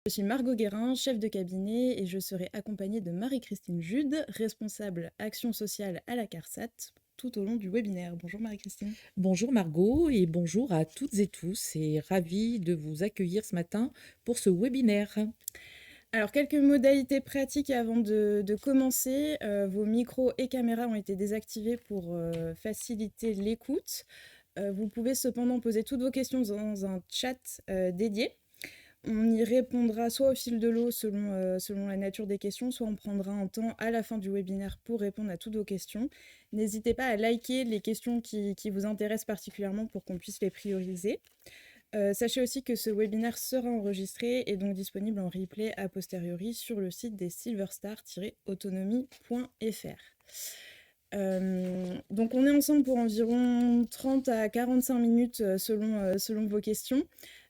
Je suis Margot Guérin, chef de cabinet, et je serai accompagnée de Marie-Christine Jude, responsable action sociale à la CARSAT, tout au long du webinaire. Bonjour Marie-Christine. Bonjour Margot et bonjour à toutes et tous et ravie de vous accueillir ce matin pour ce webinaire. Alors, quelques modalités pratiques avant de commencer. Vos micros et caméras ont été désactivés pour faciliter l'écoute. Vous pouvez cependant poser toutes vos questions dans un chat dédié. On y répondra soit au fil de l'eau selon la nature des questions, soit on prendra un temps à la fin du webinaire pour répondre à toutes vos questions. N'hésitez pas à liker les questions qui vous intéressent particulièrement pour qu'on puisse les prioriser. Sachez aussi que ce webinaire sera enregistré et donc disponible en replay a posteriori sur le site des silverstar-autonomie.fr. Donc on est ensemble pour environ 30 à 45 minutes selon vos questions.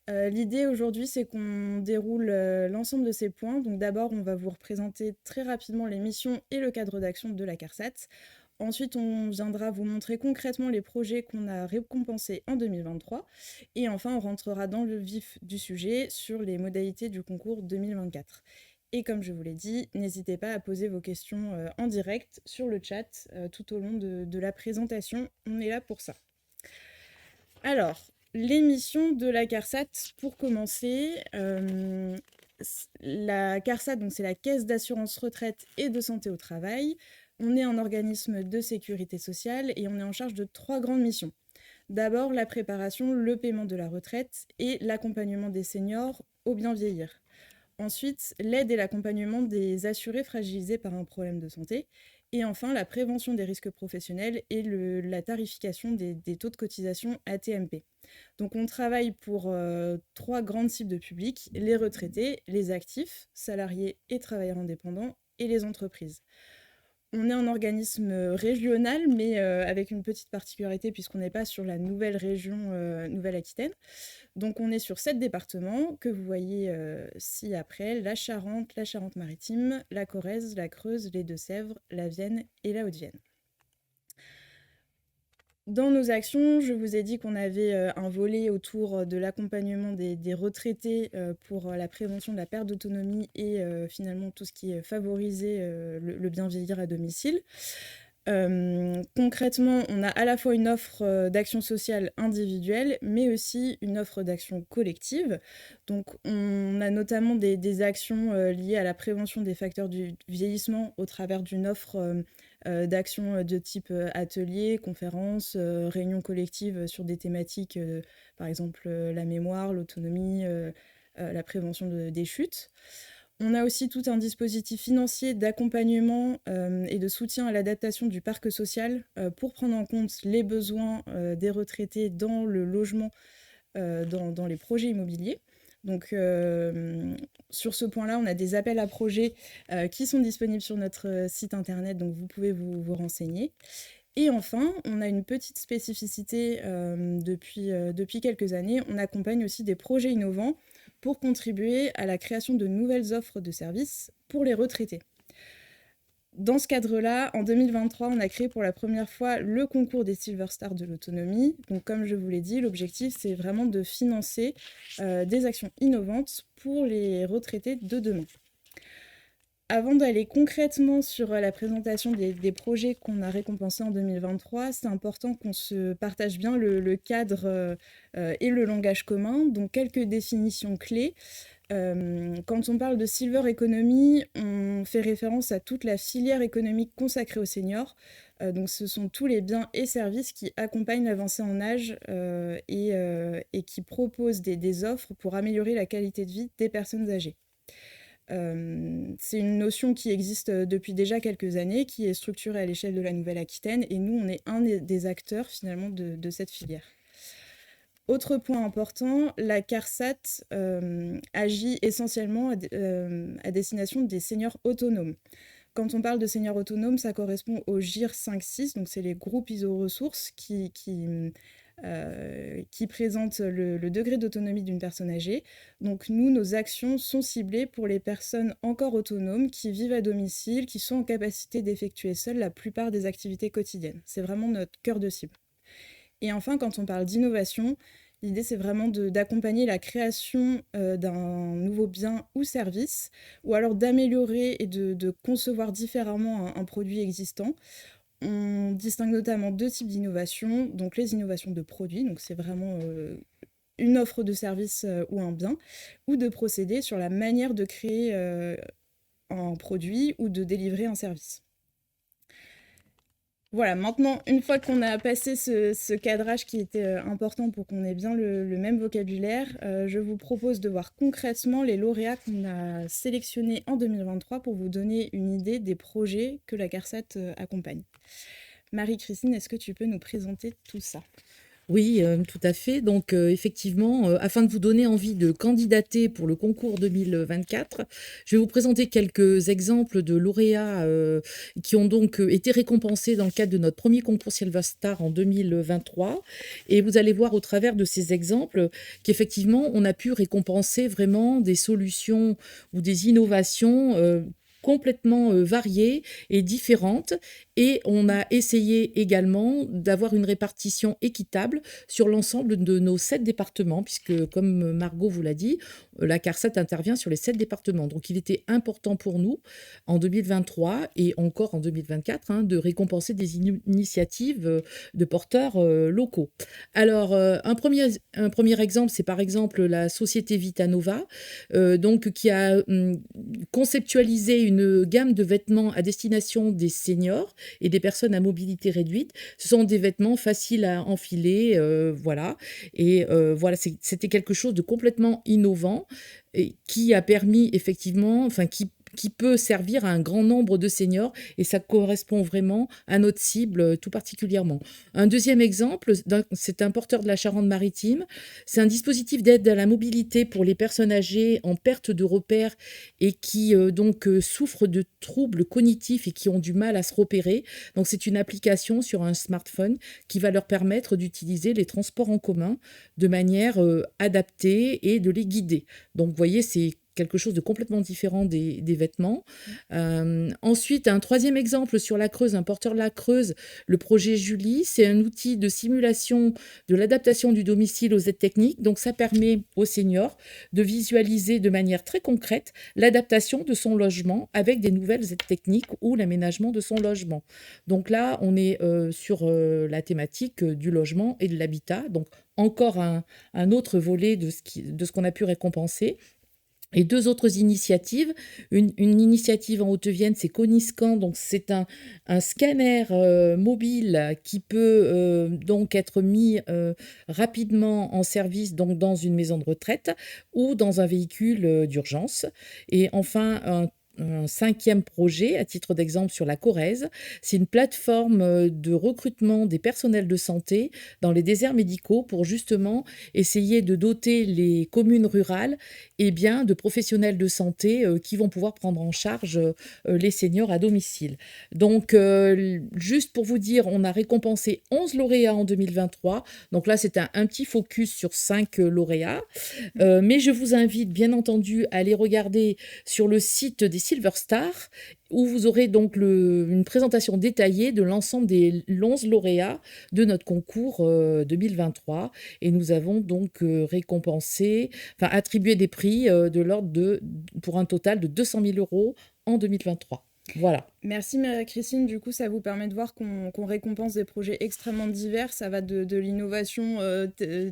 L'idée aujourd'hui, c'est qu'on déroule l'ensemble de ces points. Donc d'abord, on va vous représenter très rapidement les missions et le cadre d'action de la CARSAT. Ensuite, on viendra vous montrer concrètement les projets qu'on a récompensés en 2023. Et enfin, on rentrera dans le vif du sujet sur les modalités du concours 2024. Et comme je vous l'ai dit, n'hésitez pas à poser vos questions en direct sur le chat tout au long de la présentation. On est là pour ça. Alors, les missions de la CARSAT, pour commencer, la CARSAT, donc c'est la Caisse d'assurance retraite et de santé au travail. On est un organisme de sécurité sociale et on est en charge de 3 grandes missions. D'abord, la préparation, le paiement de la retraite et l'accompagnement des seniors au bien vieillir. Ensuite, l'aide et l'accompagnement des assurés fragilisés par un problème de santé. Et enfin, la prévention des risques professionnels et la tarification des taux de cotisation AT-MP. Donc on travaille pour 3 grandes cibles de public, les retraités, les actifs, salariés et travailleurs indépendants, et les entreprises. On est un organisme régional, mais avec une petite particularité puisqu'on n'est pas sur la nouvelle région Nouvelle-Aquitaine. Donc on est sur 7 départements que vous voyez ci-après, la Charente-Maritime, la Corrèze, la Creuse, les Deux-Sèvres, la Vienne et la Haute-Vienne. Dans nos actions, je vous ai dit qu'on avait un volet autour de l'accompagnement des retraités pour la prévention de la perte d'autonomie et finalement tout ce qui est favoriser le bien vieillir à domicile. Concrètement, on a à la fois une offre d'action sociale individuelle, mais aussi une offre d'action collective. Donc, on a notamment des actions liées à la prévention des facteurs du vieillissement au travers d'une offre d'actions de type atelier, conférences, réunions collectives sur des thématiques, par exemple la mémoire, l'autonomie, la prévention des chutes. On a aussi tout un dispositif financier d'accompagnement et de soutien à l'adaptation du parc social pour prendre en compte les besoins des retraités dans le logement, dans les projets immobiliers. Donc sur ce point-là, on a des appels à projets qui sont disponibles sur notre site internet, donc vous pouvez vous renseigner. Et enfin, on a une petite spécificité depuis quelques années, on accompagne aussi des projets innovants pour contribuer à la création de nouvelles offres de services pour les retraités. Dans ce cadre-là, en 2023, on a créé pour la première fois le concours des Silver Stars de l'autonomie. Donc, comme je vous l'ai dit, l'objectif, c'est vraiment de financer des actions innovantes pour les retraités de demain. Avant d'aller concrètement sur la présentation des projets qu'on a récompensés en 2023, c'est important qu'on se partage bien le cadre et le langage commun. Donc, quelques définitions clés. Quand on parle de Silver Economy, on fait référence à toute la filière économique consacrée aux seniors. Donc ce sont tous les biens et services qui accompagnent l'avancée en âge et qui proposent des offres pour améliorer la qualité de vie des personnes âgées. C'est une notion qui existe depuis déjà quelques années, qui est structurée à l'échelle de la Nouvelle-Aquitaine, et nous, on est un des acteurs finalement de cette filière. Autre point important, la CARSAT agit essentiellement à destination des seniors autonomes. Quand on parle de seniors autonomes, ça correspond au GIR 5-6, donc c'est les groupes iso-ressources qui présentent le degré d'autonomie d'une personne âgée. Donc nous, nos actions sont ciblées pour les personnes encore autonomes qui vivent à domicile, qui sont en capacité d'effectuer seules la plupart des activités quotidiennes. C'est vraiment notre cœur de cible. Et enfin, quand on parle d'innovation, L'idée, c'est vraiment d'accompagner la création d'un nouveau bien ou service, ou alors d'améliorer et de concevoir différemment un produit existant. On distingue notamment deux types d'innovations, donc les innovations de produits, donc c'est vraiment une offre de service ou un bien, ou de procéder sur la manière de créer un produit ou de délivrer un service. Voilà, maintenant, une fois qu'on a passé ce cadrage qui était important pour qu'on ait bien le même vocabulaire, je vous propose de voir concrètement les lauréats qu'on a sélectionnés en 2023 pour vous donner une idée des projets que la CARSAT accompagne. Marie-Christine, est-ce que tu peux nous présenter tout ça? Oui, tout à fait. Donc, effectivement, afin de vous donner envie de candidater pour le concours 2024, je vais vous présenter quelques exemples de lauréats qui ont donc été récompensés dans le cadre de notre premier concours Silver Star en 2023. Et vous allez voir au travers de ces exemples qu'effectivement, on a pu récompenser vraiment des solutions ou des innovations complètement variées et différentes. Et on a essayé également d'avoir une répartition équitable sur l'ensemble de nos 7 départements, puisque, comme Margot vous l'a dit, la CARSAT intervient sur les 7 départements. Donc, il était important pour nous, en 2023 et encore en 2024, de récompenser des initiatives de porteurs locaux. Alors, un premier exemple, c'est par exemple la société Vitanova, donc, qui a conceptualisé une gamme de vêtements à destination des seniors et des personnes à mobilité réduite. Ce sont des vêtements faciles à enfiler, voilà. Et voilà, c'était quelque chose de complètement innovant et qui a permis effectivement, enfin qui peut servir à un grand nombre de seniors et ça correspond vraiment à notre cible tout particulièrement. Un deuxième exemple, c'est un porteur de la Charente-Maritime. C'est un dispositif d'aide à la mobilité pour les personnes âgées en perte de repères et qui donc souffrent de troubles cognitifs et qui ont du mal à se repérer. Donc c'est une application sur un smartphone qui va leur permettre d'utiliser les transports en commun de manière adaptée et de les guider. Donc vous voyez, c'est quelque chose de complètement différent des vêtements. Ensuite, un troisième exemple sur la Creuse, un porteur de la Creuse, le projet Julie, c'est un outil de simulation de l'adaptation du domicile aux aides techniques. Donc ça permet aux seniors de visualiser de manière très concrète l'adaptation de son logement avec des nouvelles aides techniques ou l'aménagement de son logement. Donc là, on est sur la thématique du logement et de l'habitat. Donc encore un autre volet de ce qu'on a pu récompenser. Et deux autres initiatives. Une initiative en Haute-Vienne, c'est Coniscan. Donc, c'est un scanner mobile qui peut donc être mis rapidement en service donc, dans une maison de retraite ou dans un véhicule d'urgence. Et enfin, un cinquième projet, à titre d'exemple sur la Corrèze, c'est une plateforme de recrutement des personnels de santé dans les déserts médicaux pour justement essayer de doter les communes rurales de professionnels de santé qui vont pouvoir prendre en charge les seniors à domicile. Donc, juste pour vous dire, on a récompensé 11 lauréats en 2023. Donc là, c'est un petit focus sur 5 lauréats. Mais je vous invite, bien entendu, à aller regarder sur le site des Silver Star, où vous aurez donc une présentation détaillée de l'ensemble des 11 lauréats de notre concours 2023. Et nous avons donc attribué des prix de l'ordre pour un total de 200 000 € en 2023. Voilà. Merci Marie-Christine, du coup ça vous permet de voir qu'on récompense des projets extrêmement divers, ça va de l'innovation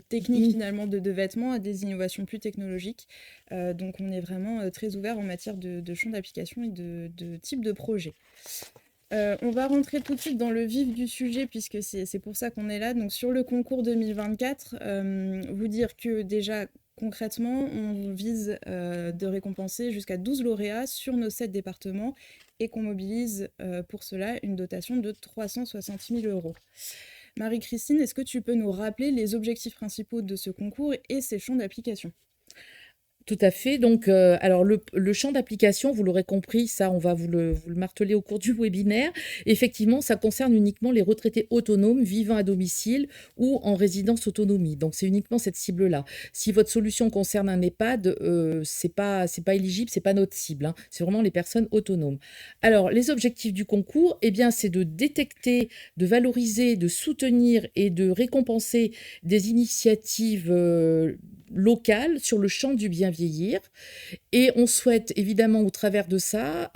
technique finalement de vêtements à des innovations plus technologiques, donc on est vraiment très ouvert en matière de champ d'application et de type de projet. On va rentrer tout de suite dans le vif du sujet puisque c'est pour ça qu'on est là, donc sur le concours 2024, vous dire que déjà concrètement, on vise de récompenser jusqu'à 12 lauréats sur nos 7 départements et qu'on mobilise pour cela une dotation de 360 000 €. Marie-Christine, est-ce que tu peux nous rappeler les objectifs principaux de ce concours et ses champs d'application ? Tout à fait. Donc, alors le champ d'application, vous l'aurez compris, ça, on va vous le marteler au cours du wébinaire. Effectivement, ça concerne uniquement les retraités autonomes vivant à domicile ou en résidence autonomie. Donc, c'est uniquement cette cible-là. Si votre solution concerne un EHPAD, c'est pas éligible, c'est pas notre cible, hein. C'est vraiment les personnes autonomes. Alors, les objectifs du concours, eh bien, c'est de détecter, de valoriser, de soutenir et de récompenser des initiatives locales sur le champ du bien vieillir. Et on souhaite évidemment au travers de ça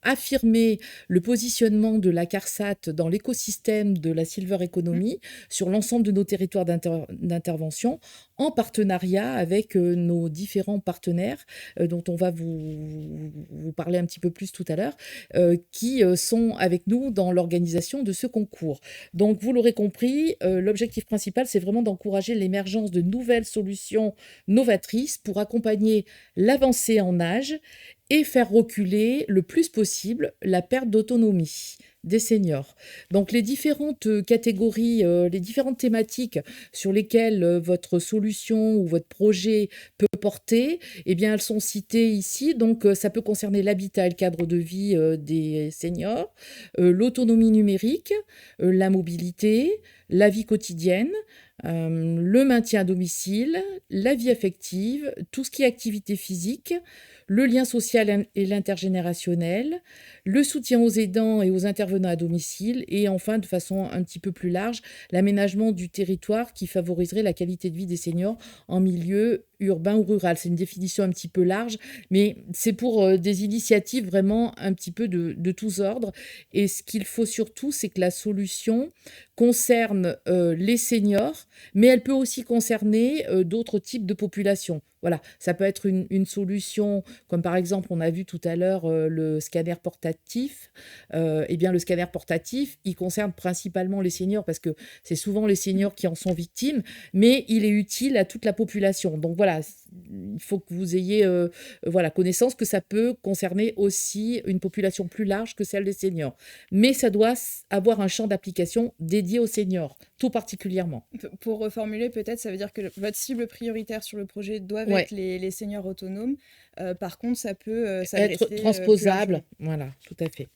affirmer le positionnement de la CARSAT dans l'écosystème de la Silver Mmh. Economy sur l'ensemble de nos territoires d'intervention en partenariat avec nos différents partenaires dont on va vous parler un petit peu plus tout à l'heure, qui sont avec nous dans l'organisation de ce concours. Donc vous l'aurez compris, l'objectif principal, c'est vraiment d'encourager l'émergence de nouvelles solutions novatrices pour accompagner l'avancée en âge et faire reculer le plus possible la perte d'autonomie des seniors. Donc les différentes catégories, les différentes thématiques sur lesquelles votre solution ou votre projet peut porter, eh bien elles sont citées ici. Donc ça peut concerner l'habitat et le cadre de vie des seniors, l'autonomie numérique, la mobilité, la vie quotidienne, le maintien à domicile, la vie affective, tout ce qui est activité physique, le lien social et l'intergénérationnel, le soutien aux aidants et aux intervenants à domicile, et enfin, de façon un petit peu plus large, l'aménagement du territoire qui favoriserait la qualité de vie des seniors en milieu urbain ou rural. C'est une définition un petit peu large, mais c'est pour des initiatives vraiment un petit peu de tous ordres. Et ce qu'il faut surtout, c'est que la solution concerne les seniors, mais elle peut aussi concerner d'autres types de populations. Voilà, ça peut être une solution, comme par exemple, on a vu tout à l'heure le scanner portatif. Eh bien, le scanner portatif, il concerne principalement les seniors parce que c'est souvent les Mmh. seniors qui en sont victimes, mais il est utile à toute la population. Donc voilà, il faut que vous ayez voilà, connaissance que ça peut concerner aussi une population plus large que celle des seniors. Mais ça doit avoir un champ d'application dédié aux seniors, tout particulièrement. Pour reformuler, peut-être, ça veut dire que votre cible prioritaire sur le projet doivent être Ouais, les seniors autonomes. Par contre, ça peut être s'adresser plus transposable, largement. voilà, tout à fait.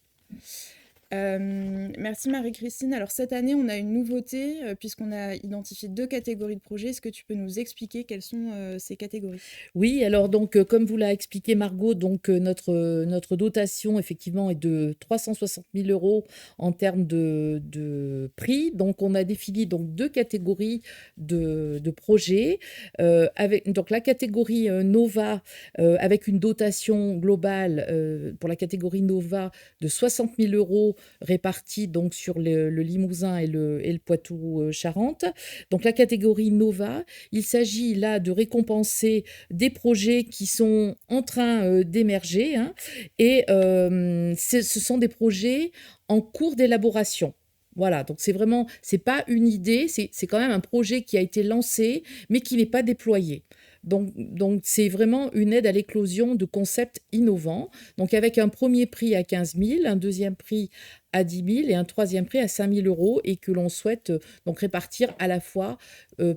Merci Marie-Christine. Alors cette année, on a une nouveauté puisqu'on a identifié deux catégories de projets. Est-ce que tu peux nous expliquer quelles sont ces catégories? Oui, alors donc, comme vous l'a expliqué Margot, donc notre dotation effectivement est de 360 000 euros en termes de prix. Donc, on a défini donc deux catégories de projets. Avec, donc, la catégorie Nova, avec une dotation globale pour la catégorie Nova de 60 000 euros répartis donc sur le Limousin et le Poitou-Charentes. Donc, la catégorie Nova, il s'agit là de récompenser des projets qui sont en train d'émerger, hein, et ce sont des projets en cours d'élaboration. Voilà, donc c'est vraiment, c'est pas une idée, c'est quand même un projet qui a été lancé, mais qui n'est pas déployé. Donc c'est vraiment une aide à l'éclosion de concepts innovants. Donc avec un premier prix à 15 000, un deuxième prix à 10 000 et un troisième prix à 5 000 euros et que l'on souhaite donc répartir à la fois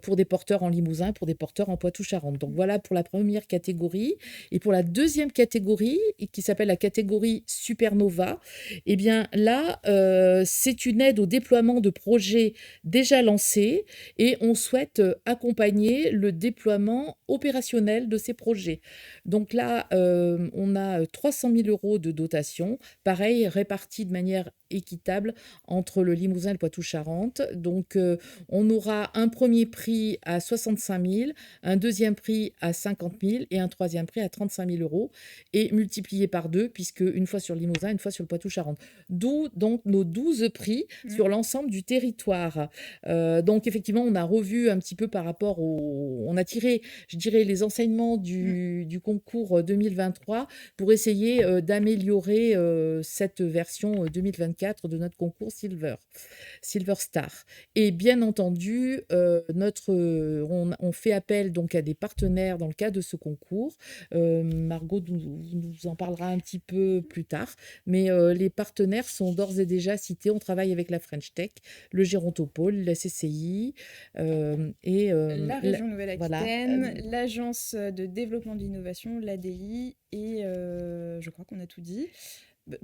pour des porteurs en Limousin, pour des porteurs en Poitou-Charentes. Donc voilà pour la première catégorie. Et pour la deuxième catégorie, qui s'appelle la catégorie Supernova, eh bien là, c'est une aide au déploiement de projets déjà lancés et on souhaite accompagner le déploiement opérationnel de ces projets. Donc là, on a 300 000 euros de dotation, pareil, répartis de manière équitable entre le Limousin et le Poitou-Charentes. Donc, on aura un premier prix à 65 000, un deuxième prix à 50 000 et un troisième prix à 35 000 euros, et multiplié par deux, puisque une fois sur le Limousin, une fois sur le Poitou-Charentes. D'où donc nos 12 prix Mmh. sur l'ensemble du territoire. Donc, effectivement, on a revu un petit peu par rapport au... On a tiré, je dirais, les enseignements Mmh. du concours 2023 pour essayer d'améliorer cette version 2024. 2024 de notre concours Silver Star. Et bien entendu, on fait appel donc à des partenaires dans le cadre de ce concours. Margot nous en parlera un petit peu plus tard, mais les partenaires sont d'ores et déjà cités. On travaille avec la French Tech, le Gérontopole, la CCI et La région voilà. Nouvelle-Aquitaine, l'Agence de développement de l'innovation, l'ADI, et je crois qu'on a tout dit.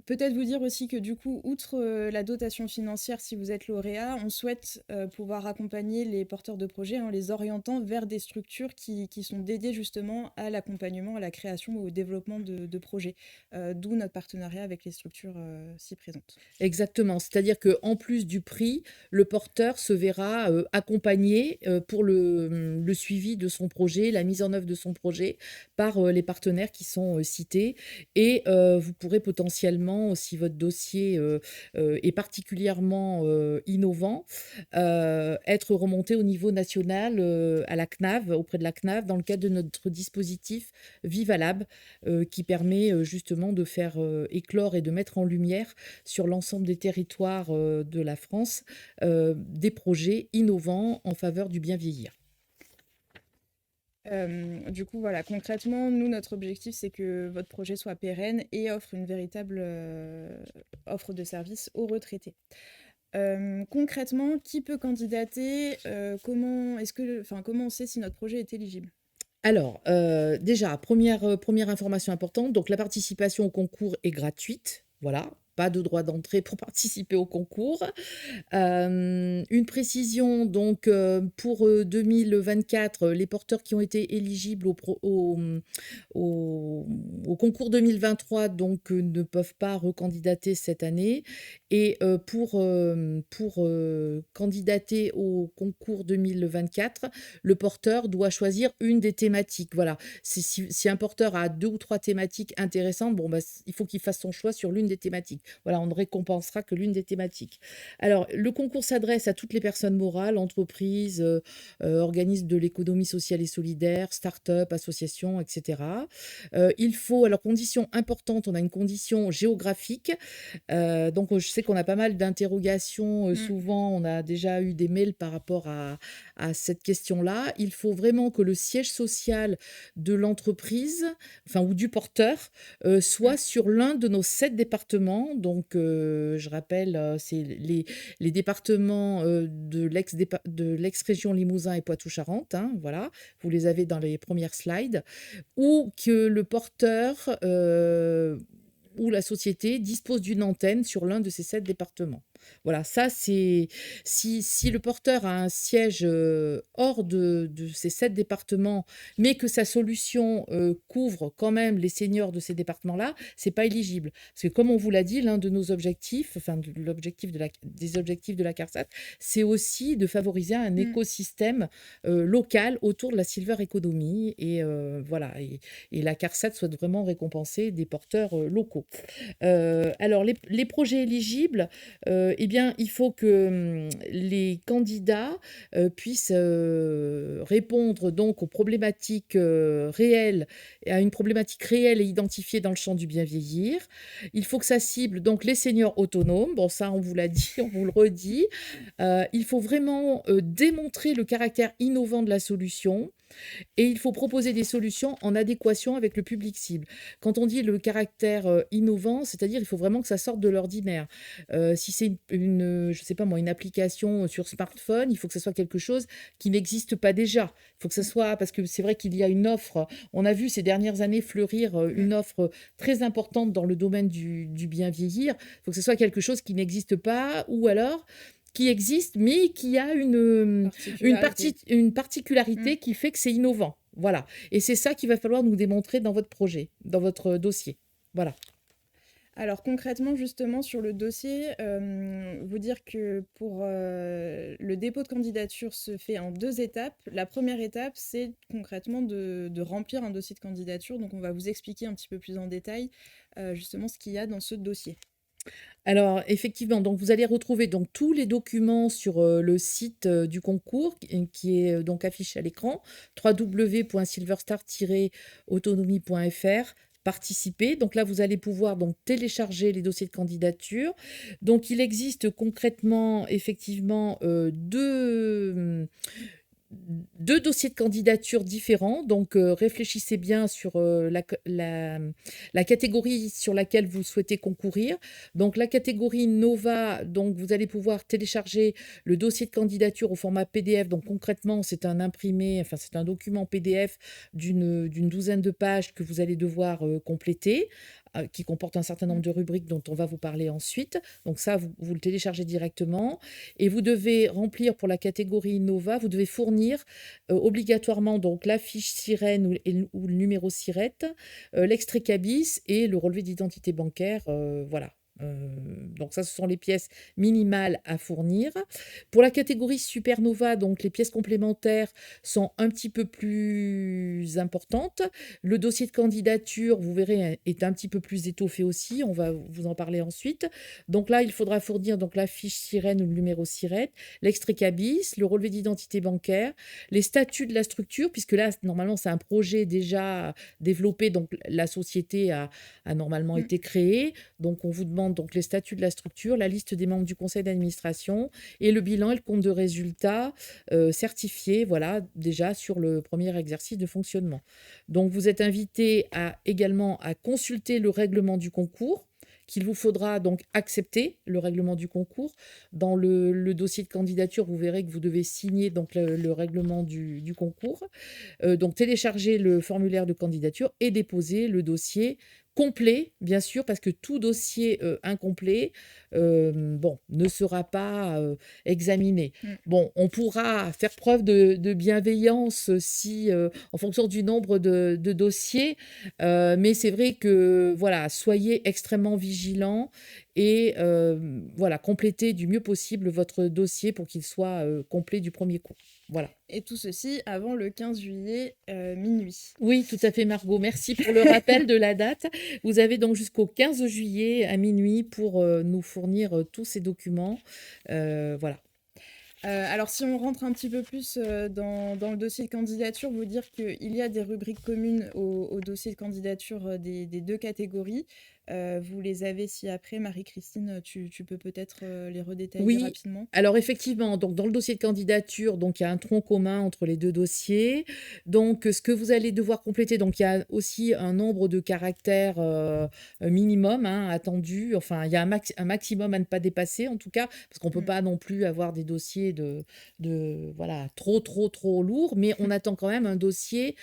Peut-être vous dire aussi que du coup, outre la dotation financière, si vous êtes lauréat, on souhaite pouvoir accompagner les porteurs de projets en les orientant vers des structures qui sont dédiées justement à l'accompagnement, à la création ou au développement de projets. D'où notre partenariat avec les structures ci présentes. Exactement. C'est-à-dire qu'en plus du prix, le porteur se verra accompagné pour le suivi de son projet, la mise en œuvre de son projet par les partenaires qui sont cités. Et vous pourrez potentiellement, si votre dossier est particulièrement innovant, être remonté au niveau national à la CNAV, auprès de la CNAV, dans le cadre de notre dispositif Viva Lab, qui permet justement de faire éclore et de mettre en lumière sur l'ensemble des territoires de la France des projets innovants en faveur du bien vieillir. Du coup, voilà, concrètement, nous, notre objectif, c'est que votre projet soit pérenne et offre une véritable offre de service aux retraités. Concrètement, qui peut candidater? Comment on sait si notre projet est éligible? Alors, déjà, première information importante, donc la participation au concours est gratuite, voilà, pas de droit d'entrée pour participer au concours. Une précision, donc, pour 2024, les porteurs qui ont été éligibles au concours 2023 donc, ne peuvent pas recandidater cette année. Et pour candidater au concours 2024, le porteur doit choisir une des thématiques. Voilà. Si un porteur a 2 ou 3 thématiques intéressantes, bon, bah, il faut qu'il fasse son choix sur l'une des thématiques. Voilà, on ne récompensera que l'une des thématiques. Alors, le concours s'adresse à toutes les personnes morales, entreprises, organismes de l'économie sociale et solidaire, start-up, associations, etc. Il faut, alors, condition importante, on a une condition géographique. Donc, je sais qu'on a pas mal d'interrogations. Souvent, on a déjà eu des mails par rapport à cette question-là. Il faut vraiment que le siège social de l'entreprise, enfin, ou du porteur, soit sur l'un de nos 7 départements. Donc, je rappelle, c'est les départements de l'ex-région Limousin et Poitou-Charentes. Hein, voilà, vous les avez dans les premières slides. Ou que le porteur ou la société dispose d'une antenne sur l'un de ces 7 départements. Voilà, ça c'est si le porteur a un siège hors de ces 7 départements, mais que sa solution couvre quand même les seniors de ces départements-là, c'est pas éligible. Parce que comme on vous l'a dit, l'un de nos objectifs, enfin des objectifs de la CARSAT, c'est aussi de favoriser un écosystème local autour de la silver economy. Et voilà, et la CARSAT souhaite vraiment récompenser des porteurs locaux. Alors, les projets éligibles, eh bien, il faut que les candidats puissent répondre donc aux problématiques réelles, à une problématique réelle et identifiée dans le champ du bien vieillir. Il faut que ça cible donc les seniors autonomes. Bon, ça, on vous l'a dit, on vous le redit. Il faut vraiment démontrer le caractère innovant de la solution. Et il faut proposer des solutions en adéquation avec le public cible. Quand on dit le caractère innovant, c'est-à-dire il faut vraiment que ça sorte de l'ordinaire. Si c'est je sais pas moi, une application sur smartphone, il faut que ce soit quelque chose qui n'existe pas déjà. Il faut que ce soit, parce que c'est vrai qu'il y a une offre, on a vu ces dernières années fleurir une offre très importante dans le domaine du bien vieillir. Il faut que ce soit quelque chose qui n'existe pas, ou alors qui existe, mais qui a une particularité qui fait que c'est innovant. Voilà. Et c'est ça qu'il va falloir nous démontrer dans votre projet, dans votre dossier. Voilà. Alors concrètement, justement, sur le dossier, vous dire que pour le dépôt de candidature se fait en 2 étapes. La première étape, c'est concrètement de remplir un dossier de candidature. Donc on va vous expliquer un petit peu plus en détail justement ce qu'il y a dans ce dossier. Alors effectivement, donc vous allez retrouver donc tous les documents sur le site du concours qui est donc affiché à l'écran, www.silverstar-autonomie.fr. participer. Donc là, vous allez pouvoir donc télécharger les dossiers de candidature. Donc il existe concrètement, effectivement, deux dossiers de candidature différents. Donc réfléchissez bien sur la catégorie sur laquelle vous souhaitez concourir. Donc la catégorie Nova, donc vous allez pouvoir télécharger le dossier de candidature au format PDF. Donc concrètement, c'est un imprimé, enfin c'est un document PDF d'une douzaine de pages que vous allez devoir compléter, qui comporte un certain nombre Mmh. de rubriques dont on va vous parler ensuite. Donc ça, vous le téléchargez directement. Et vous devez remplir pour la catégorie Nova, vous devez fournir obligatoirement donc la fiche sirène ou le numéro SIRET, l'extrait CABIS et le relevé d'identité bancaire. Voilà. Donc ça, ce sont les pièces minimales à fournir. Pour la catégorie Supernova, donc les pièces complémentaires sont un petit peu plus importantes. Le dossier de candidature, vous verrez, est un petit peu plus étoffé aussi. On va vous en parler ensuite. Donc là, il faudra fournir donc la fiche sirène ou le numéro SIRET, l'extrait CABIS, le relevé d'identité bancaire, les statuts de la structure, puisque là, normalement, c'est un projet déjà développé, donc la société a normalement Mmh. été créée. Donc on vous demande donc les statuts de la structure, la liste des membres du conseil d'administration et le bilan et le compte de résultats certifié, voilà, déjà sur le premier exercice de fonctionnement. Donc vous êtes invité également à consulter le règlement du concours, qu'il vous faudra donc accepter le règlement du concours. Dans le dossier de candidature, vous verrez que vous devez signer donc le règlement du concours. Donc télécharger le formulaire de candidature et déposer le dossier complet, bien sûr, parce que tout dossier incomplet, bon, ne sera pas examiné. Mmh. Bon, on pourra faire preuve de bienveillance si, en fonction du nombre de dossiers, mais c'est vrai que, voilà, soyez extrêmement vigilants et voilà, complétez du mieux possible votre dossier pour qu'il soit complet du premier coup. Voilà. Et tout ceci avant le 15 juillet, minuit. Oui, tout à fait, Margot. Merci pour le rappel de la date. Vous avez donc jusqu'au 15 juillet à minuit pour nous fournir tous ces documents. Voilà. Alors si on rentre un petit peu plus, dans le dossier de candidature, vous dire qu'il y a des rubriques communes au dossier de candidature, des 2 catégories. Vous les avez ci-après. Marie-Christine, tu peux peut-être, les redétailler Oui, rapidement? alors effectivement, donc dans le dossier de candidature, donc il y a un tronc commun entre les 2 dossiers. Donc ce que vous allez devoir compléter, donc il y a aussi un nombre de caractères, minimum, hein, attendu. Enfin, il y a un maximum à ne pas dépasser en tout cas, parce qu'on ne peut Mmh. pas non plus avoir des dossiers voilà, trop, trop, trop lourds, mais on attend quand même un dossier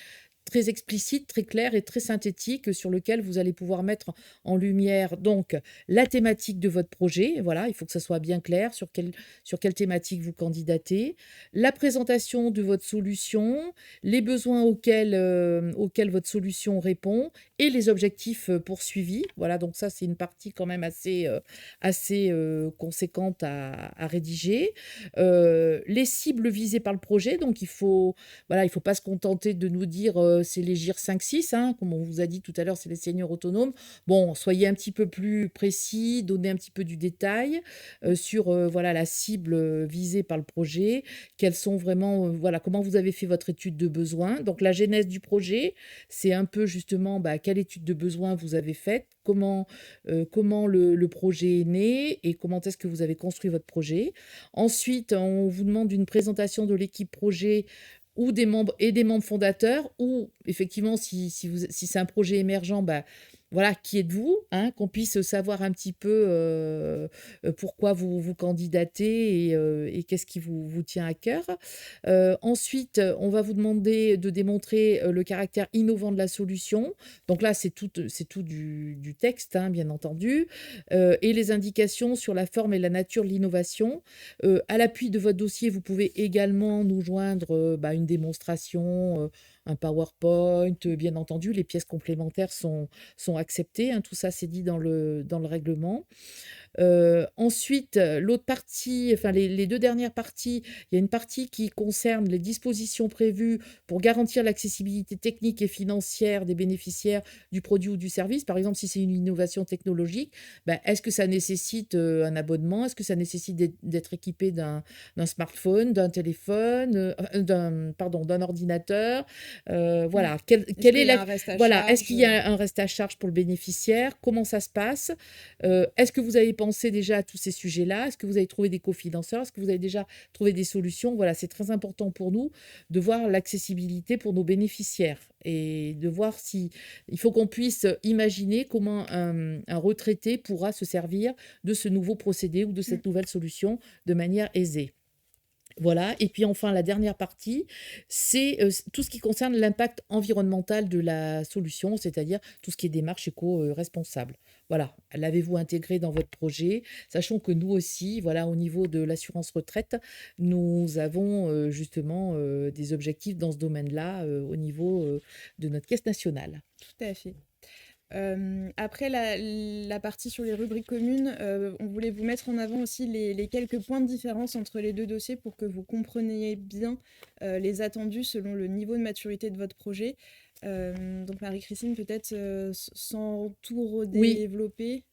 très explicite, très clair et très synthétique sur lequel vous allez pouvoir mettre en lumière donc la thématique de votre projet. Voilà, il faut que ça soit bien clair sur quelle thématique vous candidatez, la présentation de votre solution, les besoins auxquels votre solution répond et les objectifs poursuivis. Voilà, donc ça c'est une partie quand même assez conséquente à rédiger. Les cibles visées par le projet, donc voilà, il faut pas se contenter de nous dire c'est les GIR 5-6, hein, comme on vous a dit tout à l'heure, c'est les seniors autonomes. Bon, soyez un petit peu plus précis, donnez un petit peu du détail sur voilà, la cible visée par le projet, quels sont vraiment, voilà, comment vous avez fait votre étude de besoin. Donc la genèse du projet, c'est un peu justement bah, quelle étude de besoin vous avez faite, comment le projet est né et comment est-ce que vous avez construit votre projet. Ensuite, on vous demande une présentation de l'équipe projet ou des membres fondateurs, ou effectivement, si c'est un projet émergent, bah, voilà, qui êtes-vous, hein, qu'on puisse savoir un petit peu pourquoi vous candidatez et qu'est-ce qui vous tient à cœur. Ensuite, on va vous demander de démontrer le caractère innovant de la solution. Donc là, c'est tout du texte, hein, bien entendu, et les indications sur la forme et la nature de l'innovation. À l'appui de votre dossier, vous pouvez également nous joindre bah, une démonstration, un PowerPoint, bien entendu, les pièces complémentaires sont acceptées, hein, tout ça c'est dit dans le règlement. Ensuite, l'autre partie, enfin les 2 dernières parties, il y a une partie qui concerne les dispositions prévues pour garantir l'accessibilité technique et financière des bénéficiaires du produit ou du service. Par exemple, si c'est une innovation technologique, ben, est-ce que ça nécessite un abonnement? Est-ce que ça nécessite d'être équipé d'un smartphone, d'un téléphone, d'un ordinateur? Mmh. Voilà, Est-ce quelle qu'il est y la a un reste à voilà, est-ce charge? qu'il y a un reste à charge pour le bénéficiaire? Comment ça se passe? Est-ce que vous avez pensé déjà à tous ces sujets-là? Est-ce que vous avez trouvé des cofinanceurs? Est-ce que vous avez déjà trouvé des solutions? Voilà, c'est très important pour nous de voir l'accessibilité pour nos bénéficiaires et de voir si il faut qu'on puisse imaginer comment un retraité pourra se servir de ce nouveau procédé ou de Mmh. cette nouvelle solution de manière aisée. Voilà, et puis enfin la dernière partie, c'est tout ce qui concerne l'impact environnemental de la solution, c'est-à-dire tout ce qui est démarche éco-responsable. Voilà, l'avez-vous intégré dans votre projet? Sachant que nous aussi, voilà, au niveau de l'assurance retraite, nous avons justement des objectifs dans ce domaine-là au niveau de notre caisse nationale. Tout à fait. Après la partie sur les rubriques communes, on voulait vous mettre en avant aussi les quelques points de différence entre les 2 dossiers pour que vous compreniez bien, les attendus selon le niveau de maturité de votre projet. Donc Marie-Christine, peut-être, sans tout Oui, redévelopper?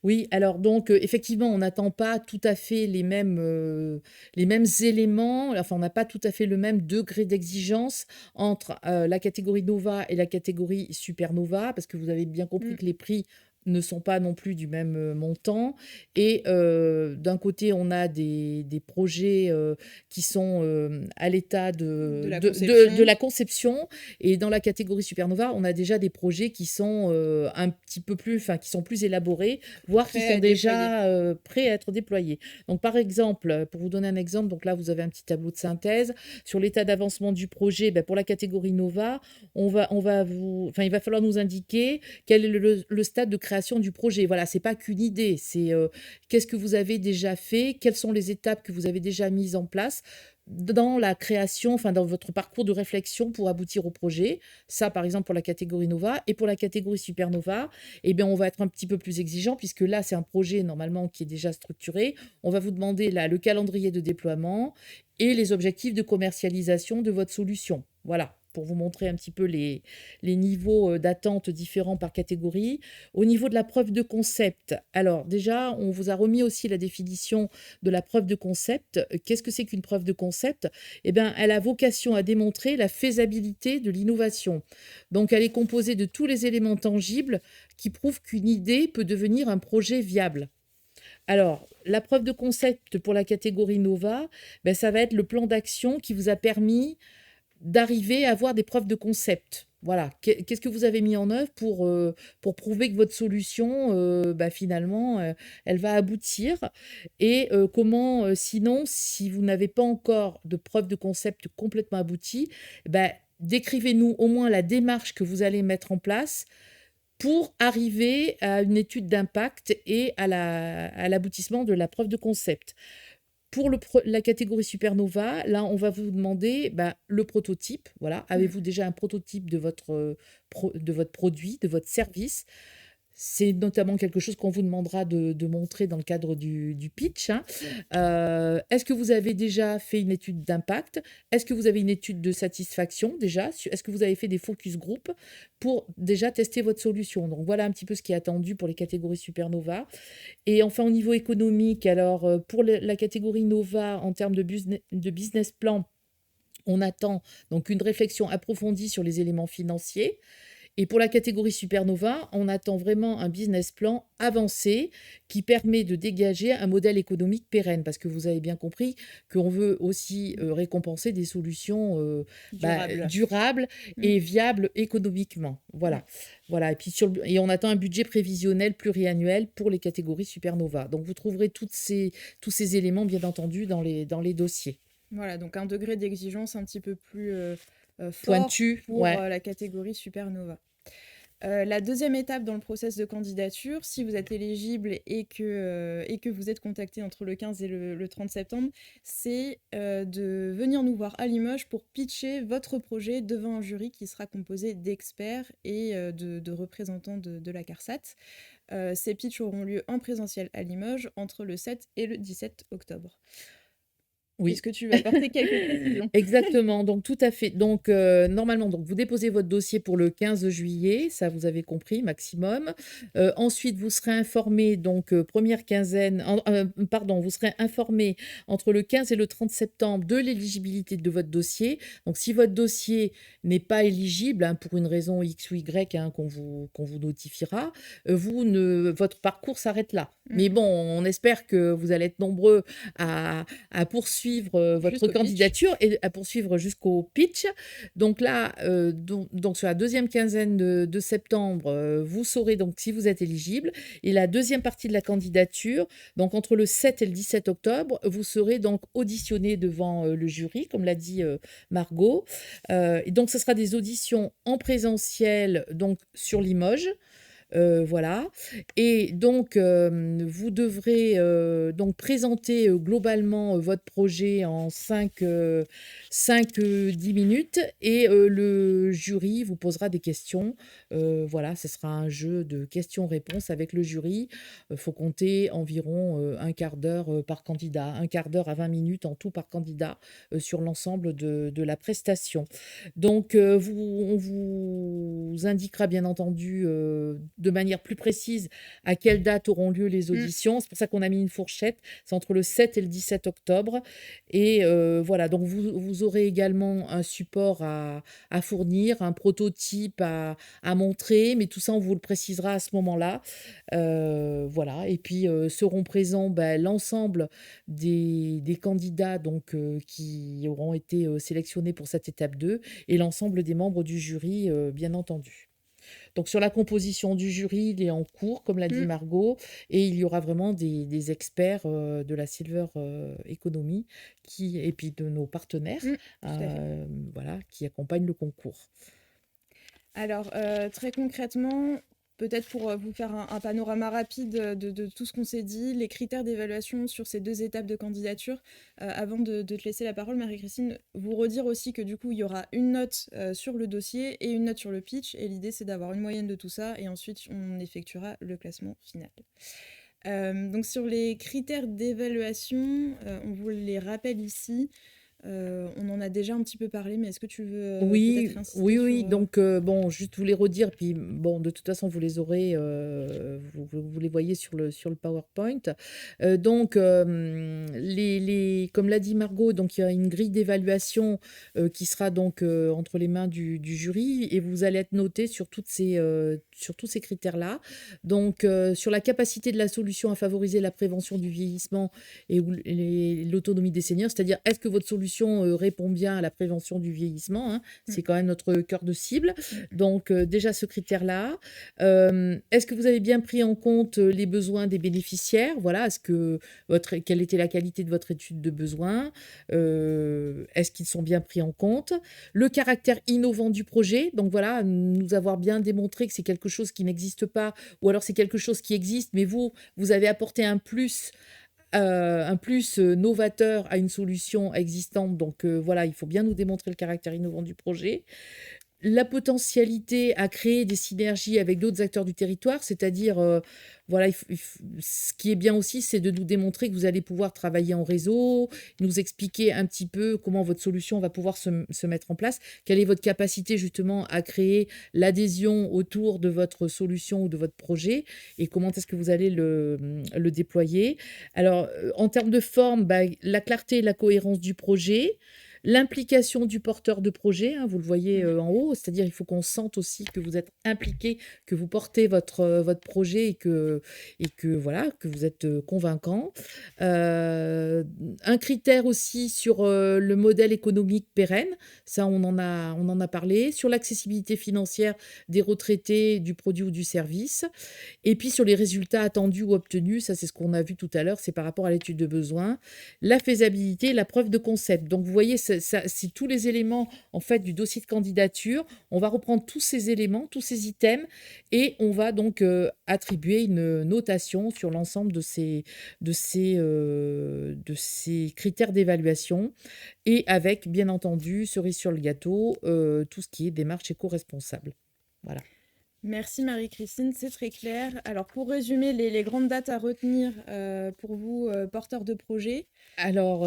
oui, alors donc effectivement, on n'attend pas tout à fait les mêmes éléments, enfin, on n'a pas tout à fait le même degré d'exigence entre, la catégorie Nova et la catégorie Supernova, parce que vous avez bien compris Mmh, que les prix ne sont pas non plus du même, montant et d'un côté, on a des projets, qui sont, à l'état de la de conception. la conception et dans la catégorie Supernova, on a déjà des projets qui sont, un petit peu plus enfin, qui sont plus élaborés, voire qui Prêt à sont être déployé. déjà prêts à être déployés. Donc, par exemple, pour vous donner un exemple, donc là, vous avez un petit tableau de synthèse. Sur l'état d'avancement du projet, ben, pour la catégorie Nova, enfin, il va falloir nous indiquer quel est le stade de création du projet. Voilà, c'est pas qu'une idée, c'est qu'est-ce que vous avez déjà fait, quelles sont les étapes que vous avez déjà mises en place dans la création, enfin dans votre parcours de réflexion pour aboutir au projet. Ça, par exemple, pour la catégorie Nova. Et pour la catégorie Supernova, eh bien, on va être un petit peu plus exigeant puisque là, c'est un projet normalement qui est déjà structuré. On va vous demander là le calendrier de déploiement et les objectifs de commercialisation de votre solution. Voilà, pour vous montrer un petit peu les niveaux d'attente différents par catégorie. Au niveau de la preuve de concept, alors déjà, on vous a remis aussi la définition de la preuve de concept. Qu'est-ce que c'est qu'une preuve de concept? Eh bien, elle a vocation à démontrer la faisabilité de l'innovation. Donc, elle est composée de tous les éléments tangibles qui prouvent qu'une idée peut devenir un projet viable. Alors, la preuve de concept pour la catégorie Nova, ben, ça va être le plan d'action qui vous a permis d'arriver à avoir des preuves de concept. Voilà, qu'est-ce que vous avez mis en œuvre pour prouver que votre solution, bah, finalement, elle va aboutir et comment, sinon, si vous n'avez pas encore de preuve de concept complètement aboutie, bah, décrivez-nous au moins la démarche que vous allez mettre en place pour arriver à une étude d'impact et à l'aboutissement de la preuve de concept. Pour la catégorie Supernova, là, on va vous demander bah, le prototype. Voilà. Mmh. Avez-vous déjà un prototype de votre produit, de votre service? C'est notamment quelque chose qu'on vous demandera de montrer dans le cadre du pitch, hein. Est-ce que vous avez déjà fait une étude d'impact? Est-ce que vous avez une étude de satisfaction déjà? Est-ce que vous avez fait des focus group pour déjà tester votre solution? Donc voilà un petit peu ce qui est attendu pour les catégories Supernova. Et enfin, au niveau économique, alors pour la catégorie Nova, en termes de business plan, on attend donc une réflexion approfondie sur les éléments financiers. Et pour la catégorie Supernova, on attend vraiment un business plan avancé qui permet de dégager un modèle économique pérenne. Parce que vous avez bien compris qu'on veut aussi récompenser des solutions bah, Durable. durables Mmh, et viables économiquement. mmh. Voilà. Voilà. Et puis et on attend un budget prévisionnel pluriannuel pour les catégories Supernova. Donc vous trouverez tous ces éléments, bien entendu, dans les dossiers. Voilà, donc un degré d'exigence un petit peu plus, fort Pointu, pour, ouais. la catégorie Supernova. La deuxième étape dans le process de candidature, si vous êtes éligible et que vous êtes contacté entre le 15 et le 30 septembre, c'est de venir nous voir à Limoges pour pitcher votre projet devant un jury qui sera composé d'experts et de représentants de la CARSAT. Ces pitchs auront lieu en présentiel à Limoges entre le 7 et le 17 octobre. Oui. Est-ce que tu veux apporter quelques précisions? Exactement, donc tout à fait. Donc normalement, donc vous déposez votre dossier pour le 15 juillet, ça vous avez compris, maximum. Ensuite, vous serez informé donc 1 quinzaine pardon, vous serez informé entre le 15 et le 30 septembre de l'éligibilité de votre dossier. Donc si votre dossier n'est pas éligible, hein, pour une raison X ou Y, hein, qu'on vous notifiera, votre parcours s'arrête là. Mmh. Mais bon, on espère que vous allez être nombreux à poursuivre votre Jusqu'au pitch. candidature et à poursuivre jusqu'au pitch. Donc là, donc sur la deuxième quinzaine de septembre, vous saurez donc si vous êtes éligible. Et la deuxième partie de la candidature, donc entre le 7 et le 17 octobre, vous serez donc auditionné devant le jury, comme l'a dit Margot. Et donc, ce sera des auditions en présentiel, donc sur Limoges. Voilà. Et donc, vous devrez donc présenter globalement votre projet en 5-10 minutes et le jury vous posera des questions. Voilà, ce sera un jeu de questions-réponses avec le jury. Il faut compter environ un quart d'heure par candidat, un quart d'heure à 20 minutes en tout par candidat sur l'ensemble de la prestation. Donc, on vous indiquera bien entendu de manière plus précise à quelle date auront lieu les Mmh. auditions. C'est pour ça qu'on a mis une fourchette. C'est entre le 7 et le 17 octobre. Et voilà, donc vous aurez également un support à fournir, un prototype à montrer, mais tout ça, on vous le précisera à ce moment-là. Voilà, et puis seront présents l'ensemble des candidats donc, qui auront été sélectionnés pour cette étape 2 et l'ensemble des membres du jury, bien entendu. Donc sur la composition du jury, il est en cours, comme l'a dit Mmh. Margot, et il y aura vraiment des experts de la Silver Economy et puis de nos partenaires, Mmh. Tout à fait. euh, voilà, qui accompagnent le concours. Alors, très concrètement, peut-être pour, vous faire un panorama rapide, de tout ce qu'on s'est dit, les critères d'évaluation sur ces 2 étapes de candidature, avant de te laisser la parole, Marie-Christine, vous redire aussi que du coup, il y aura une note, sur le dossier et une note sur le pitch et l'idée, c'est d'avoir une moyenne de tout ça et ensuite on effectuera le classement final. Donc sur les critères d'évaluation, on vous les rappelle ici. On en a déjà un petit peu parlé, mais est-ce que tu veux, Oui, peut-être insister oui, sur, oui. Donc, bon, juste vous les redire, puis bon, de toute façon, vous les aurez, vous les voyez sur le PowerPoint. Donc, comme l'a dit Margot, donc il y a une grille d'évaluation qui sera donc entre les mains du jury et vous allez être noté sur tous ces critères-là. Donc, sur la capacité de la solution à favoriser la prévention du vieillissement et l'autonomie des seniors, c'est-à-dire est-ce que votre solution répond bien à la prévention du vieillissement, hein, mmh, c'est quand même notre cœur de cible. mmh. Donc, déjà ce critère-là. Est-ce que vous avez bien pris en compte les besoins des bénéficiaires? Voilà, quelle était la qualité de votre étude de besoin? Est-ce qu'ils sont bien pris en compte? Le caractère innovant du projet. Donc voilà, nous avoir bien démontré que c'est quelque chose qui n'existe pas, ou alors c'est quelque chose qui existe, mais vous avez apporté un plus novateur à une solution existante. Donc voilà, il faut bien nous démontrer le caractère innovant du projet. La potentialité à créer des synergies avec d'autres acteurs du territoire, c'est-à-dire, voilà, ce qui est bien aussi, c'est de nous démontrer que vous allez pouvoir travailler en réseau, nous expliquer un petit peu comment votre solution va pouvoir se mettre en place, quelle est votre capacité justement à créer l'adhésion autour de votre solution ou de votre projet, et comment est-ce que vous allez le déployer. Alors, en termes de forme, la clarté et la cohérence du projet, l'implication du porteur de projet, hein, vous le voyez Mmh. en haut, c'est-à-dire il faut qu'on sente aussi que vous êtes impliqué, que vous portez votre projet et que voilà, que vous êtes convaincant. Un critère aussi sur le modèle économique pérenne, ça on en a parlé, sur l'accessibilité financière des retraités, du produit ou du service. Et puis sur les résultats attendus ou obtenus, ça c'est ce qu'on a vu tout à l'heure, c'est par rapport à l'étude de besoin, la faisabilité, la preuve de concept. Donc vous voyez, c'est tous les éléments en fait du dossier de candidature. On va reprendre tous ces éléments, tous ces items, et on va donc attribuer une notation sur l'ensemble de ces critères d'évaluation, et avec bien entendu, cerise sur le gâteau, tout ce qui est démarche éco-responsable. Voilà. Merci Marie-Christine, c'est très clair. Alors pour résumer les grandes dates à retenir pour vous, porteurs de projets. Alors,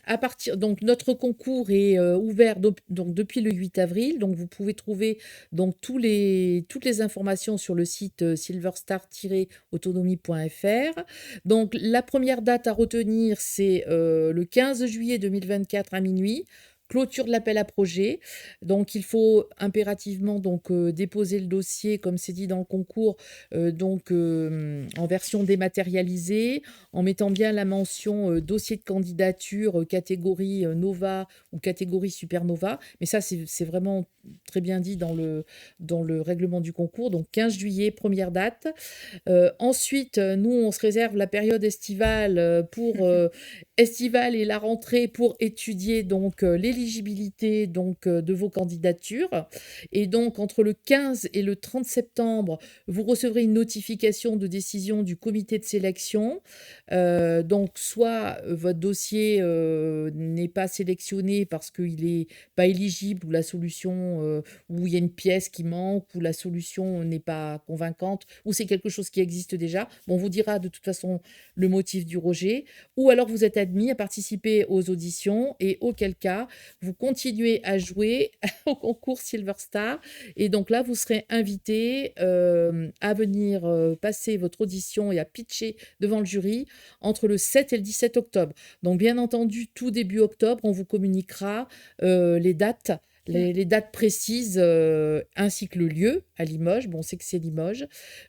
à partir donc notre concours est, ouvert donc depuis le 8 avril, donc vous pouvez trouver donc toutes les informations sur le site, silverstar-autonomie.fr. Donc la première date à retenir, c'est, le 15 juillet 2024 à minuit. Clôture de l'appel à projet. Donc il faut impérativement donc, déposer le dossier comme c'est dit dans le concours, donc, en version dématérialisée, en mettant bien la mention dossier de candidature catégorie Nova ou catégorie Supernova. Mais ça, c'est vraiment très bien dit dans le règlement du concours. Donc 15 juillet, première date. Ensuite, nous, on se réserve la période estivale estivale et la rentrée pour étudier donc l'éligibilité donc de vos candidatures. Et donc entre le 15 et le 30 septembre, vous recevrez une notification de décision du comité de sélection. Donc soit votre dossier n'est pas sélectionné parce qu'il n'est pas éligible ou la solution où il y a une pièce qui manque ou la solution n'est pas convaincante ou c'est quelque chose qui existe déjà. Bon, on vous dira de toute façon le motif du rejet. Ou alors vous êtes admis à participer aux auditions et auquel cas vous continuez à jouer au concours Silver Star. Et donc là, vous serez invité à venir passer votre audition et à pitcher devant le jury entre le 7 et le 17 octobre. Donc bien entendu, tout début octobre, on vous communiquera les dates. Les dates précises ainsi que le lieu à Limoges. Bon, on sait que c'est Limoges.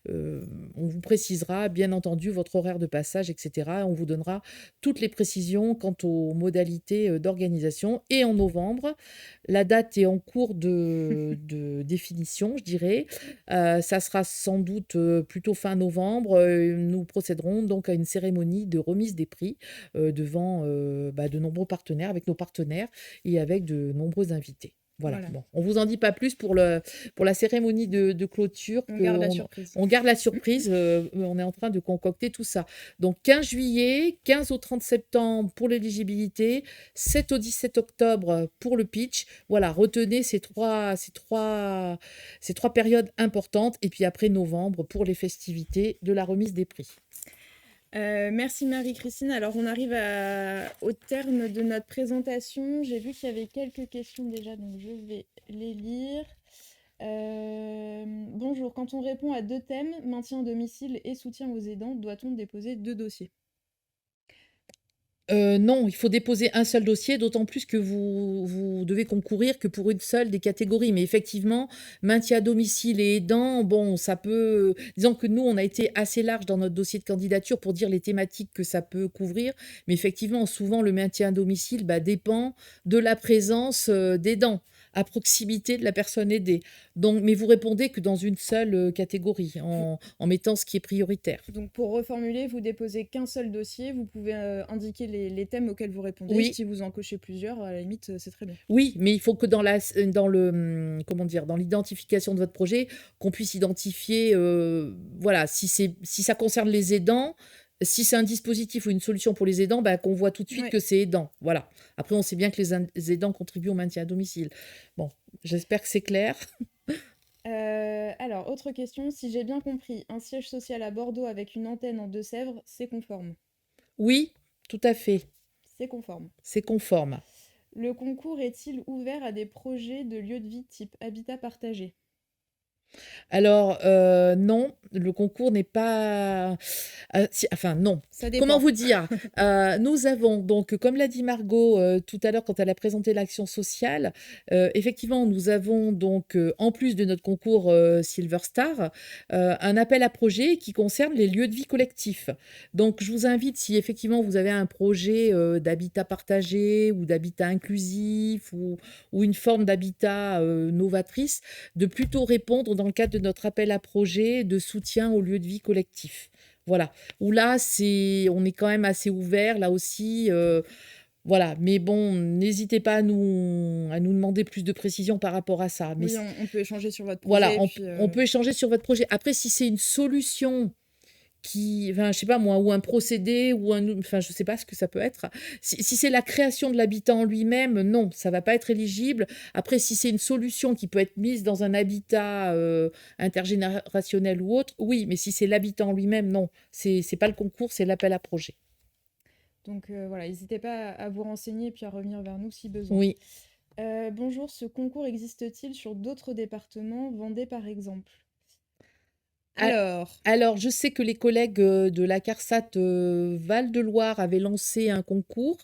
On vous précisera bien entendu votre horaire de passage, etc. On vous donnera toutes les précisions quant aux modalités d'organisation. Et en novembre, la date est en cours de définition, je dirais. Ça sera sans doute plutôt fin novembre. Nous procéderons donc à une cérémonie de remise des prix devant de nombreux partenaires, avec nos partenaires et avec de nombreux invités. Voilà. Voilà. Bon, on vous en dit pas plus pour la cérémonie de clôture. On garde la surprise. On garde la surprise. On est en train de concocter tout ça. Donc 15 juillet, 15 au 30 septembre pour l'éligibilité, 7 au 17 octobre pour le pitch. Voilà, retenez ces trois périodes importantes. Et puis après novembre pour les festivités de la remise des prix. Merci Marie-Christine. Alors on arrive au terme de notre présentation. J'ai vu qu'il y avait quelques questions déjà, donc je vais les lire. Bonjour, quand on répond à 2 thèmes, maintien à domicile et soutien aux aidants, doit-on déposer 2 dossiers? Non, il faut déposer un seul dossier, d'autant plus que vous devez concourir que pour une seule des catégories. Mais effectivement, maintien à domicile et aidant, bon, ça peut... Disons que nous, on a été assez large dans notre dossier de candidature pour dire les thématiques que ça peut couvrir. Mais effectivement, souvent, le maintien à domicile dépend de la présence d'aidants à proximité de la personne aidée. Donc, mais vous répondez que dans une seule catégorie, en mettant ce qui est prioritaire. Donc pour reformuler, vous déposez qu'un seul dossier, vous pouvez indiquer les thèmes auxquels vous répondez. Oui. Si vous en cochez plusieurs, à la limite, c'est très bien. Oui, mais il faut que comment dire, dans l'identification de votre projet, qu'on puisse identifier, voilà, si ça concerne les aidants, si c'est un dispositif ou une solution pour les aidants, qu'on voit tout de suite Ouais. que c'est aidant. Voilà. Après, on sait bien que les aidants contribuent au maintien à domicile. Bon, j'espère que c'est clair. Alors, autre question, si j'ai bien compris, un siège social à Bordeaux avec une antenne en Deux-Sèvres, c'est conforme? Oui, tout à fait. C'est conforme. C'est conforme. Le concours est-il ouvert à des projets de lieux de vie type habitat partagé? Alors, non, le concours n'est pas... enfin, non. Ça dépend. Comment vous dire? Nous avons, donc, comme l'a dit Margot tout à l'heure quand elle a présenté l'action sociale, effectivement, nous avons donc, en plus de notre concours Silver Star, un appel à projet qui concerne les lieux de vie collectifs. Donc, je vous invite, si effectivement vous avez un projet d'habitat partagé ou d'habitat inclusif ou une forme d'habitat novatrice, de plutôt répondre dans le cadre de notre appel à projet de soutien aux lieux de vie collectifs. Voilà. Où là, on est quand même assez ouvert, là aussi. Voilà. Mais bon, n'hésitez pas à nous demander plus de précisions par rapport à ça. Mais oui, on peut échanger sur votre projet. voilà, on peut échanger sur votre projet. Après, si c'est une solution enfin, je sais pas moi, ou un procédé, enfin, je sais pas ce que ça peut être. Si c'est la création de l'habitat en lui-même, non, ça va pas être éligible. Après, si c'est une solution qui peut être mise dans un habitat intergénérationnel ou autre, oui, mais si c'est l'habitat en lui-même, non. C'est pas le concours, c'est l'appel à projet. Donc voilà, n'hésitez pas à vous renseigner et puis à revenir vers nous si besoin. Oui. Bonjour, ce concours existe-t-il sur d'autres départements, Vendée par exemple? A- Alors, Alors, je sais que les collègues de la CARSAT Val-de-Loire avaient lancé un concours.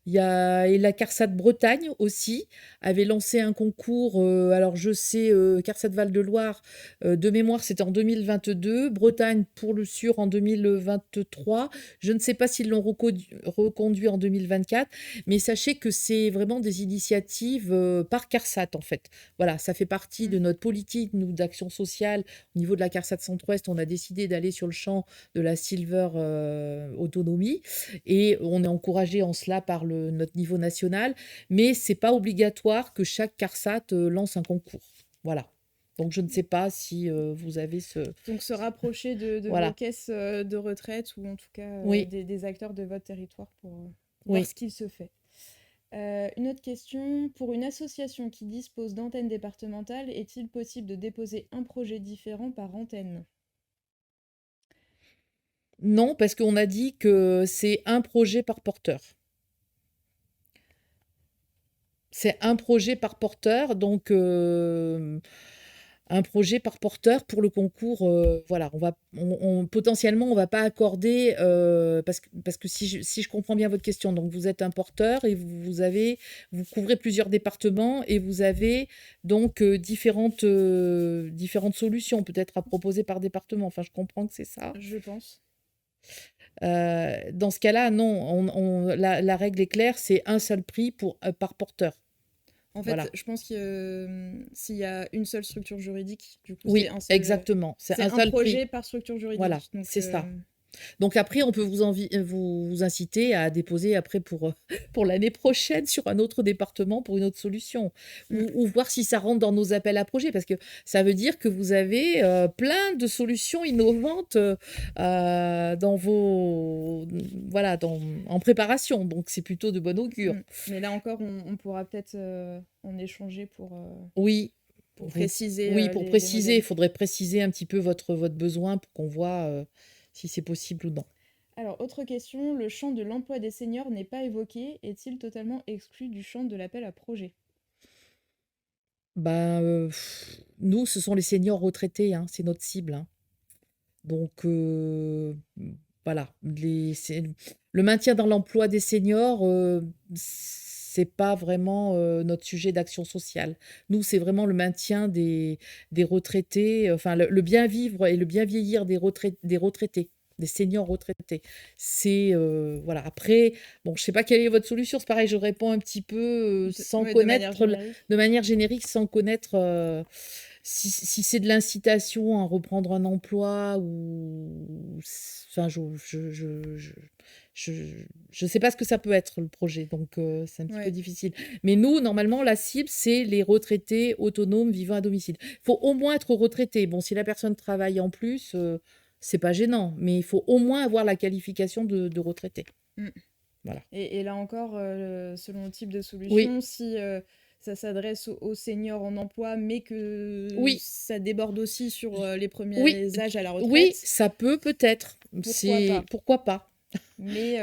Et la CARSAT Bretagne aussi avait lancé un concours. Alors, je sais, CARSAT Val-de-Loire, de mémoire, c'était en 2022. Bretagne, pour le sûr, en 2023. Je ne sais pas s'ils l'ont reconduit en 2024. Mais sachez que c'est vraiment des initiatives par CARSAT, en fait. Voilà, ça fait partie de notre politique, nous, d'action sociale. Au niveau de la CARSAT Centre-Ouest, on a décidé d'aller sur le champ de la Silver Autonomie. Et on est encouragé en cela par notre niveau national, mais c'est pas obligatoire que chaque CARSAT lance un concours. Voilà. Donc je ne sais pas si vous avez ce... donc se rapprocher de vos Voilà. caisses de retraite ou en tout cas Oui, des acteurs de votre territoire pour voir oui. ce qu'il se fait. Une autre question, pour une association qui dispose d'antennes départementales, est-il possible de déposer un projet différent par antenne? Non, parce qu'on a dit que c'est un projet par porteur. C'est un projet par porteur, donc un projet par porteur pour le concours. Voilà, potentiellement, on va pas accorder, parce que si je comprends bien votre question, donc vous êtes un porteur et vous couvrez plusieurs départements et vous avez donc différentes solutions peut-être à proposer par département. Enfin, je comprends que c'est ça. Je pense. Dans ce cas-là, non, la règle est claire, c'est un seul prix par porteur. En fait, Voilà. je pense que s'il y a une seule structure juridique, du coup, c'est Oui, un seul, exactement. C'est c'est un un seul prix. projet par structure Voilà, juridique. Donc, c'est ça. Donc après, on peut vous inciter à déposer après pour l'année prochaine sur un autre département pour une autre solution. Ou voir si ça rentre dans nos appels à projets, parce que ça veut dire que vous avez plein de solutions innovantes dans voilà, en préparation. Donc c'est plutôt de bon augure. Mais là encore, on pourra peut-être en échanger Oui, pour préciser oui, pour les préciser, il modalités. faudrait préciser un petit peu votre besoin pour qu'on voit si c'est possible ou non. Alors, autre question, le champ de l'emploi des seniors n'est pas évoqué. Est-il totalement exclu du champ de l'appel à projet? Ben, nous, ce sont les seniors retraités, hein, c'est notre cible, hein. Donc, voilà, le maintien dans l'emploi des seniors, c'est pas vraiment notre sujet d'action sociale. Nous, c'est vraiment le maintien des retraités, enfin, le bien vivre et le bien vieillir des retraités, des seniors retraités. C'est, voilà. Après, bon, je sais pas quelle est votre solution. C'est pareil, je réponds un petit peu sans Ouais, de manière connaître, générique. de manière générique, sans connaître. Si c'est de l'incitation à reprendre un emploi ou enfin je sais pas ce que ça peut être le projet, donc c'est un petit peu Ouais. difficile. Mais nous, normalement, la cible, c'est les retraités autonomes vivant à domicile. Il faut au moins être retraité. Bon, si la personne travaille en plus, c'est pas gênant, mais il faut au moins avoir la qualification de retraité. Mm. Voilà. Et là encore, selon le type de Oui, solution, si ça s'adresse aux seniors en emploi, mais que oui, ça déborde aussi sur les oui, premiers âges à la oui, retraite, ça peut peut-être. pourquoi C'est pas? pourquoi pas. Mais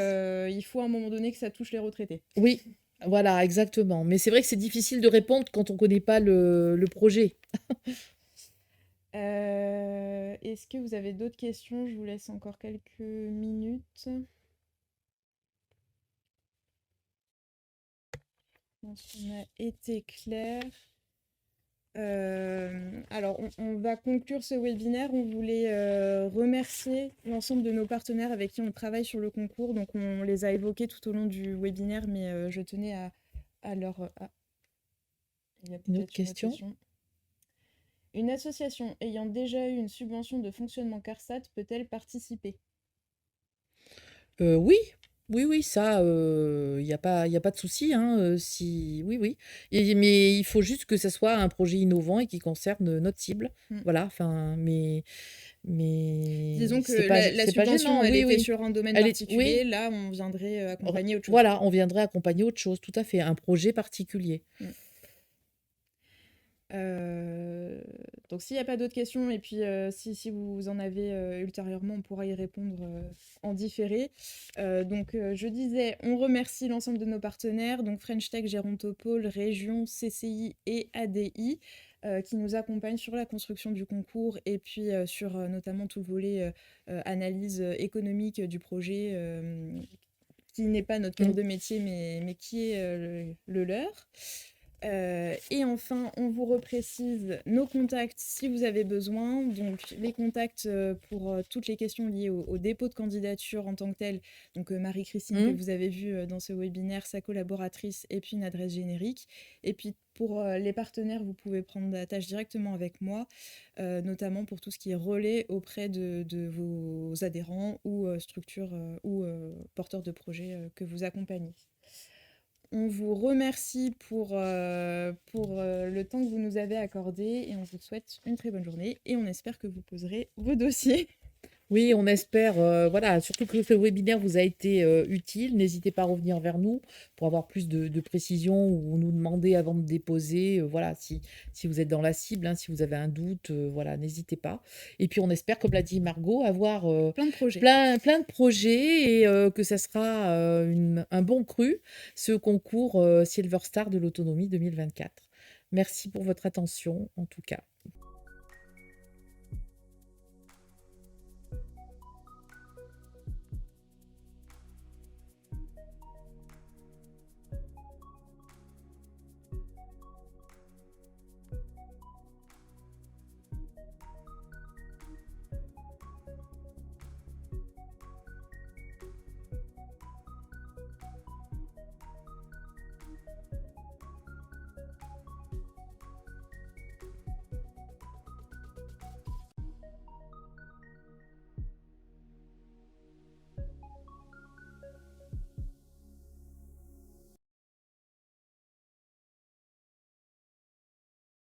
il faut à un moment donné que ça touche les retraités. Oui, voilà, exactement. Mais c'est vrai que c'est difficile de répondre quand on ne connaît pas le projet. Est-ce que vous avez d'autres questions? Je vous laisse encore quelques minutes. Je pense qu'on a été clair. Alors, on va conclure ce webinaire. On voulait remercier l'ensemble de nos partenaires avec qui on travaille sur le concours. Donc, on les a évoqués tout au long du webinaire, mais je tenais à leur... il y a Une autre peut-être une autre question? question. Une association ayant déjà eu une subvention de fonctionnement CARSAT peut-elle participer? Oui, oui, oui, ça, y a pas de souci, hein, oui, oui. Mais il faut juste que ça soit un projet innovant et qui concerne notre cible. Mm. Voilà, enfin, mais Mais Disons que la c'est pas subvention, gênant. elle Oui, était oui. sur un domaine Elle est particulier. oui, Là, on viendrait r accompagner autre chose, quoi. voilà, on viendrait accompagner autre chose, tout à fait, un projet particulier. Mm. Euh, donc, s'il n'y a pas d'autres questions, et puis si vous en avez ultérieurement, on pourra y répondre en différé. Je disais, on remercie l'ensemble de nos partenaires, donc French Tech, Gérontopole, Région, CCI et ADI, qui nous accompagnent sur la construction du concours et puis sur notamment tout le volet analyse économique du projet, qui n'est pas notre cœur Mmh. de métier, mais qui est le leur. Et enfin, on vous reprécise nos contacts si vous avez besoin. Donc, les contacts pour toutes les questions liées au dépôt de candidature en tant que tel. Donc, Marie-Christine, que Mmh. vous avez vue dans ce webinaire, sa collaboratrice, et puis une adresse générique. Et puis, pour les partenaires, vous pouvez prendre la tâche directement avec moi, notamment pour tout ce qui est relais auprès de vos adhérents ou structures ou porteurs de projets que vous accompagnez. On vous remercie pour le temps que vous nous avez accordé et on vous souhaite une très bonne journée et on espère que vous poserez vos dossiers. Oui, on espère, voilà, surtout que ce webinaire vous a été, utile. N'hésitez pas à revenir vers nous pour avoir plus de précisions ou nous demander avant de déposer, voilà, si vous êtes dans la cible, hein, si vous avez un doute, voilà, n'hésitez pas. Et puis on espère, comme l'a dit Margot, avoir, Plein de projets. plein de projets et que ça sera, un bon cru, ce concours, Silver Star de l'autonomie 2024. Merci pour votre attention, en tout cas.